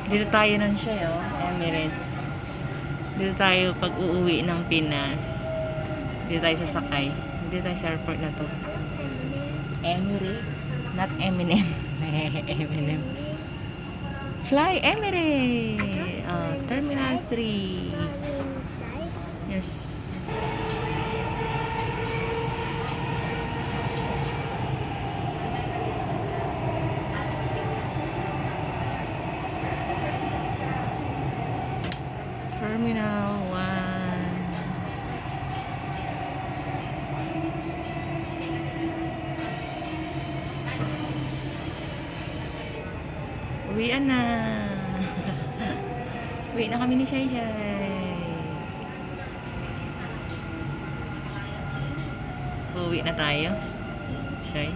Dito tayo ng siya, oh. Emirates. Dito tayo pag uuwi ng Pinas. Dito tayo sasakay. Dito tayo sa airport na to. Emirates. Not Eminem. Eminem. Fly Emirates. Terminal 3. Yes. Terminal 1. Uwian na. Uwi na kami ni Shay Shay. Uwi na tayo. Shay.